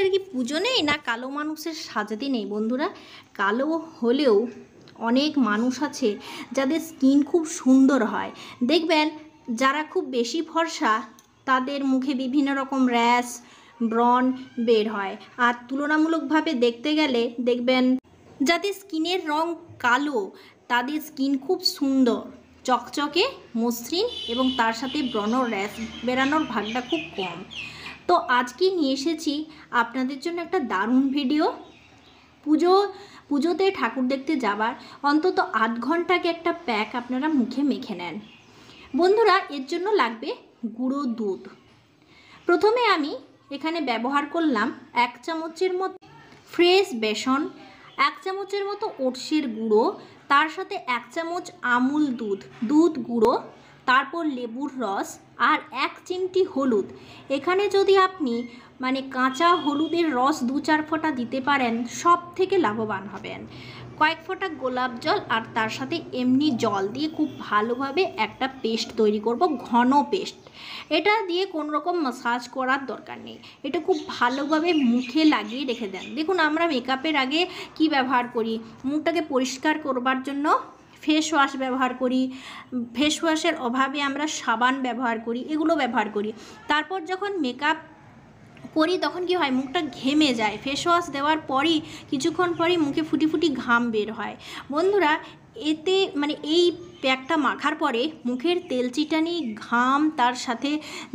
মানুষের কি পুজো নেই, না কালো মানুষের সাজাতে নেই? বন্ধুরা, কালো হলেও অনেক মানুষ আছে যাদের স্কিন খুব সুন্দর হয়। দেখবেন যারা খুব বেশি ফর্সা তাদের মুখে বিভিন্ন রকম র্যাশ, ব্রণ বের হয়। আর তুলনামূলকভাবে দেখতে গেলে দেখবেন যাদের স্কিনের রং কালো তাদের স্কিন খুব সুন্দর, চকচকে, মসৃণ এবং তার সাথে ব্রণ, র্যাশ বেরানোর ভাগটা খুব কম। তো আজকে নিয়ে এসেছি আপনাদের জন্য একটা দারুণ ভিডিও। পুজোতে ঠাকুর দেখতে যাবার অন্তত আধ ঘন্টাকে একটা প্যাক আপনারা মুখে মেখে নেন। বন্ধুরা, এর জন্য লাগবে গুঁড়ো দুধ। প্রথমে আমি এখানে ব্যবহার করলাম 1 চামচের মতো ফ্রেশ বেসন, 1 চামচের মতো ওটসের গুঁড়ো, তার সাথে 1 চামচ আমুল দুধ গুঁড়ো, তারপর লেবুর রস আর 1 চিমটি হলুদ। এখানে যদি আপনি কাঁচা হলুদের রস 2-4 ফোঁটা দিতে পারেন সব থেকে লাভবান হবেন। কয়েক ফোঁটা গোলাপ জল আর তার সাথে এমনি জল দিয়ে খুব ভালোভাবে একটা পেস্ট তৈরি করব, ঘন পেস্ট। এটা দিয়ে কোনো রকম মাসাজ করার দরকার নেই, এটা খুব ভালোভাবে মুখে লাগিয়ে রেখে দেন। দেখুন, আমরা মেকআপের আগে কি ব্যবহার করি? মুখটাকে পরিষ্কার করবার জন্য ফেস ওয়াশ ব্যবহার করি, ফেস ওয়াশের অভাবে আমরা সাবান ব্যবহার করি, এগুলো ব্যবহার করি। তারপর যখন মেকআপ করি তখন কি হয়, মুখটা ঘেমে যায়। ফেস ওয়াশ দেওয়ার পরই কিছুক্ষণ পরই মুখে ফুটি ফুটি ঘাম বের হয়। বন্ধুরা, এতে এই প্যাকটা মাখার পরে মুখের তেলচিটানি, ঘাম, তার সাথে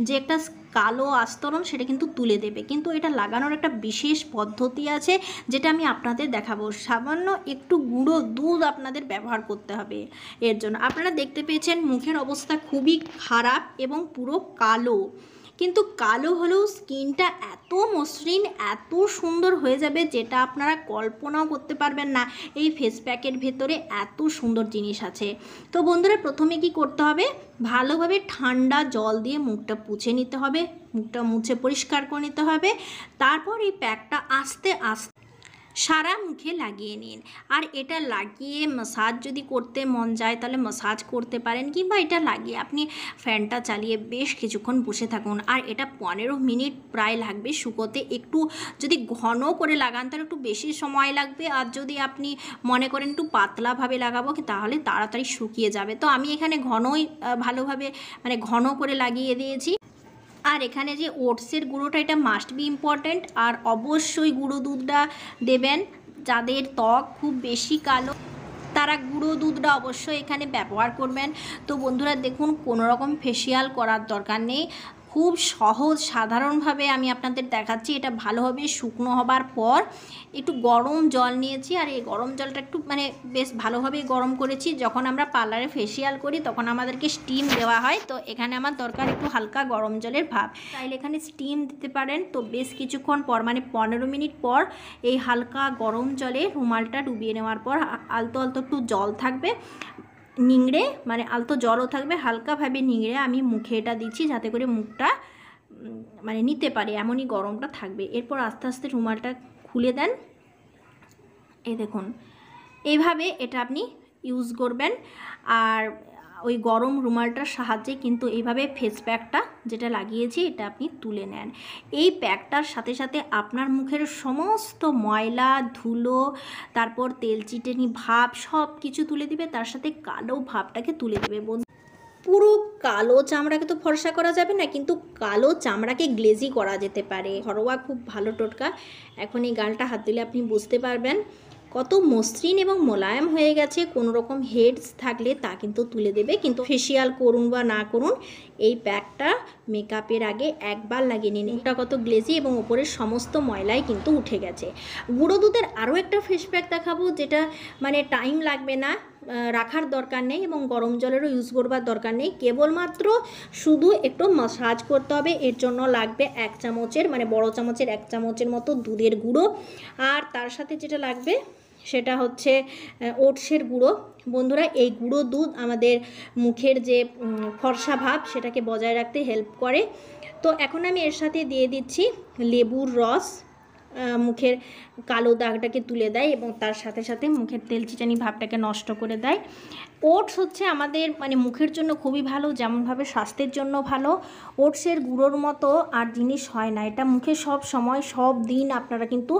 যে একটা কালো আস্তরণ সেটা কিন্তু তুলে দেবে। কিন্তু এটা লাগানোর একটা বিশেষ পদ্ধতি আছে যেটা আমি আপনাদের দেখাবো। সামান্য একটু গুঁড়ো দুধ আপনাদের ব্যবহার করতে হবে এর জন্য। আপনারা দেখতে পেয়েছেন মুখের অবস্থা খুবই খারাপ এবং পুরো কালো, কিন্তু কালো হলেও স্কিনটা এত মসৃণ, এত সুন্দর হয়ে যাবে যেটা আপনারা কল্পনাও করতে পারবেন না। এই ফেস প্যাকের ভেতরে এত সুন্দর জিনিস আছে। তো বন্ধুরা, প্রথমে কি করতে হবে, ভালোভাবে ঠান্ডা জল দিয়ে মুখটা পুছে নিতে হবে, মুখটা মুছে পরিষ্কার করে নিতে হবে। তারপর এই প্যাকটা আস্তে আস্তে সারা মুখে লাগিয়ে নিন। আর এটা লাগিয়ে মাসাজ যদি করতে মন যায় তাহলে মাসাজ করতে পারেন, কিংবা এটা লাগিয়ে আপনি ফ্যানটা চালিয়ে বেশ কিছুক্ষণ বসে থাকুন। আর এটা 15 মিনিট প্রায় লাগবে শুকোতে। একটু যদি ঘন করে লাগান তাহলে একটু বেশি সময় লাগবে, আর যদি আপনি মনে করেন একটু পাতলাভাবে লাগাবো তাহলে তাড়াতাড়ি শুকিয়ে যাবে। তো আমি এখানে ভালোভাবে ঘন করে লাগিয়ে দিয়েছি। আর এখানে যে ওটসের গুঁড়োটা, এটা মাস্ট বি ইম্পর্ট্যান্ট। আর অবশ্যই গুঁড়ো দুধটা দেবেন। যাদের ত্বক খুব বেশি কালো তারা গুঁড়ো দুধটা অবশ্যই এখানে ব্যবহার করবেন। তো বন্ধুরা দেখুন, কোনো রকম ফেসিয়াল করার দরকার নেই, খুব সহজ সাধারণভাবে আমি আপনাদের দেখাচ্ছি। এটা ভালোভাবে শুকনো হবার পর একটু গরম জল নিয়েছি, আর এই গরম জলটা একটু বেশ ভালোভাবেই গরম করেছি। যখন আমরা পার্লারে ফেসিয়াল করি তখন আমাদেরকে স্টিম দেওয়া হয়, তো এখানে আমার দরকার একটু হালকা গরম জলের ভাব। তাইলে এখানে স্টিম দিতে পারেন। তো বেশ কিছুক্ষণ পর 15 মিনিট পর এই হালকা গরম জলে রুমালটা ডুবিয়ে নেওয়ার পর আলতো আলতো একটু জল থাকবে, নিংড়ে আলতো জলও থাকবে, হালকাভাবে নিংড়ে আমি মুখে এটা দিচ্ছি যাতে করে মুখটা নিতে পারে, এমনই গরমটা থাকবে। এরপর আস্তে আস্তে রুমালটা খুলে দেন। এই দেখুন, এইভাবে এটা আপনি ইউজ করবেন। আর ওই গরম রুমালটার সাহায্যে কিন্তু এইভাবে ফেস প্যাকটা যেটা লাগিয়েছি এটা আপনি তুলে নেন। এই প্যাকটার সাথে সাথে আপনার মুখের সমস্ত ময়লা, ধুলো, তারপর তেলচিটেনি ভাব সব কিছু তুলে দিবে, তার সাথে কালো ভাবটাকে তুলে দেবে। পুরো কালো চামড়াকে তো ফর্সা করা যাবে না, কিন্তু কালো চামড়াকে গ্লেজি করা যেতে পারে। ঘরোয়া খুব ভালো টোটকা। এখন এই গালটা হাত দিলে আপনি বুঝতে পারবেন কত মসৃণ এবং মোলায়েম হয়ে গেছে। কোনো রকম হেডস থাকলে তা কিন্তু তুলে দেবে। কিন্তু ফেসিয়াল করুন বা না করুন, এই প্যাকটা মেকআপের আগে একবার লাগিয়ে নিন। এটা কত গ্লেজি এবং ওপরের সমস্ত ময়লাই কিন্তু উঠে গেছে। গুঁড়ো দুধের আরও একটা ফেস প্যাক দেখাবো যেটা টাইম লাগবে না, রাখার দরকার নেই এবং গরম জলেরও ইউজ করবার দরকার নেই। কেবলমাত্র শুধু একটু মাসাজ করতে হবে। এর জন্য লাগবে 1 চামচের বড় চামচের 1 চামচের মতো দুধের গুঁড়ো। আর তার সাথে যেটা লাগবে সেটা হচ্ছে ওটসের গুঁড়ো। বন্ধুরা, এই গুঁড়ো দুধ আমাদের মুখের যে ফর্সা ভাব সেটাকে বজায় রাখতে হেল্প করে। তো এখন আমি এর সাথে দিয়ে দিচ্ছি লেবুর রস, মুখের কালো দাগটাকে তুলে দেয় এবং তার সাথে সাথে মুখের তেলচিটানি ভাবটাকে নষ্ট করে দেয়। ওটস হচ্ছে আমাদের মানে মুখের জন্য খুবই ভালো, যেমনভাবে স্বাস্থ্যের জন্য ভালো। ওটসের গুঁড়োর মতো আর জিনিস হয় না, এটা মুখে সব সময় সব দিন আপনারা কিন্তু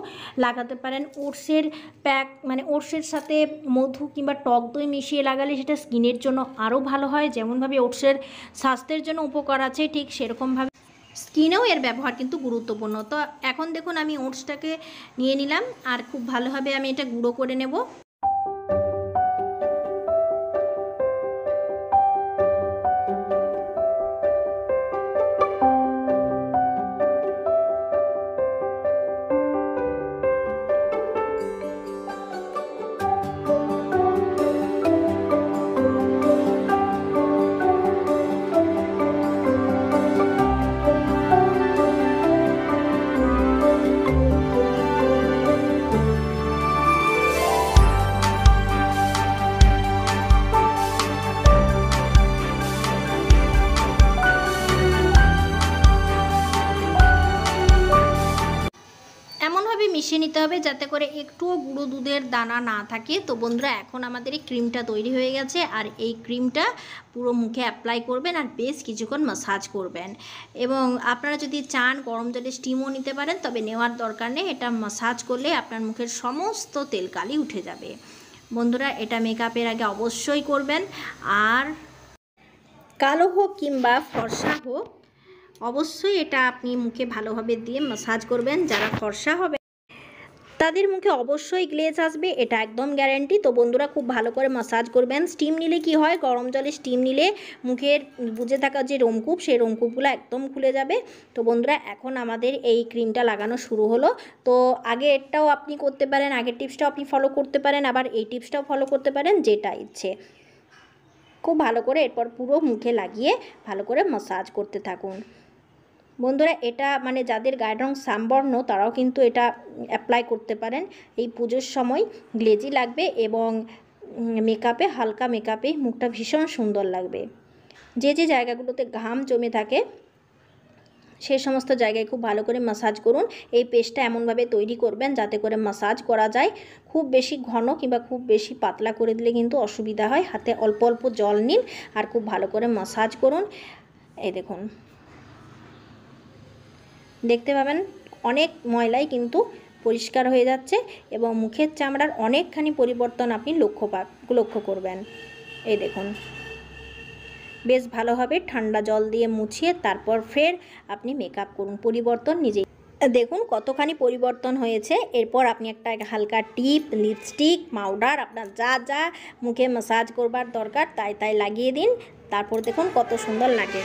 লাগাতে পারেন। ওটসের প্যাক মানে ওটসের সাথে মধু কিংবা টক দই মিশিয়ে লাগালে সেটা স্কিনের জন্য আরও ভালো হয়। যেমনভাবে ওটসের স্বাস্থ্যের জন্য উপকার আছে, ঠিক সেরকমভাবে স্কিনেও এর ব্যবহার কিন্তু গুরুত্বপূর্ণ। তো এখন দেখুন আমি ওটসটাকে নিয়ে নিলাম আর খুব ভালোভাবে আমি এটা গুঁড়ো করে নেব। এমনভাবে মিশিয়ে নিতে হবে যাতে করে একটুও গুঁড়ো দুধের দানা না থাকে। তো বন্ধুরা এখন আমাদের এই ক্রিমটা তৈরি হয়ে গেছে, আর এই ক্রিমটা পুরো মুখে অ্যাপ্লাই করবেন আর বেশ কিছুক্ষণ ম্যাসাজ করবেন। এবং আপনারা যদি চান গরম জলে স্টিমও নিতে পারেন, তবে নেওয়ার দরকার নেই, এটা ম্যাসাজ করলে আপনার মুখের সমস্ত তেলকালি উঠে যাবে। বন্ধুরা এটা মেকআপের আগে অবশ্যই করবেন, আর কালো হোক কিংবা ফর্সা হোক অবশ্যই এটা আপনি মুখে ভালোভাবে দিয়ে ম্যাসাজ করবেন। যারা ফর্সা হবে তাদের মুখে অবশ্যই গ্লেজ আসবে, এটা একদম গ্যারান্টি। তো বন্ধুরা খুব ভালো করে ম্যাসাজ করবেন। স্টিম নিলে কি হয়, গরম জলে স্টিম নিলে মুখের বুজে থাকা যে রোমকূপ সেই রোমকূপগুলো একদম খুলে যাবে। তো বন্ধুরা এখন আমাদের এই ক্রিমটা লাগানো শুরু হলো। তো আগে এটাও আপনি করতে পারেন, আগের টিপসটাও আপনি ফলো করতে পারেন, আবার এই টিপসটাও ফলো করতে পারেন, যেটা ইচ্ছে। খুব ভালো করে এরপর পুরো মুখে লাগিয়ে ভালো করে ম্যাসাজ করতে থাকুন। বন্ধুরা এটা মানে যাদের গায়ের রং শ্যামবর্ণ তারাও কিন্তু এটা অ্যাপ্লাই করতে পারেন। এই পুজোর সময় গ্লেজি লাগবে এবং মেকআপে হালকা মেকআপে মুখটা ভীষণ সুন্দর লাগবে। যে যে জায়গাগুলোতে ঘাম জমে থাকে সেই সমস্ত জায়গায় খুব ভালো করে ম্যাসাজ করুন। এই পেস্টটা এমনভাবে তৈরি করবেন যাতে করে ম্যাসাজ করা যায়। খুব বেশি ঘন কিংবা খুব বেশি পাতলা করে দিলে কিন্তু অসুবিধা হয়। হাতে অল্প অল্প জল নিন আর খুব ভালো করে ম্যাসাজ করুন। এই দেখুন, দেখতে পাবেন অনেক ময়লাই কিন্তু পরিষ্কার হয়ে যাচ্ছে এবং মুখের চামড়ার অনেকখানি পরিবর্তন আপনি লক্ষ্য করবেন। এই দেখুন বেশ ভালোভাবে ঠান্ডা জল দিয়ে মুছিয়ে তারপর ফের আপনি মেকআপ করুন, পরিবর্তন নিজেই দেখুন কতখানি পরিবর্তন হয়েছে। এরপর আপনি একটা হালকা টিপ, লিপস্টিক, পাউডার আপনার যা যা মুখে ম্যাসাজ করবার দরকার তাই লাগিয়ে দিন। তারপর দেখুন কত সুন্দর লাগে।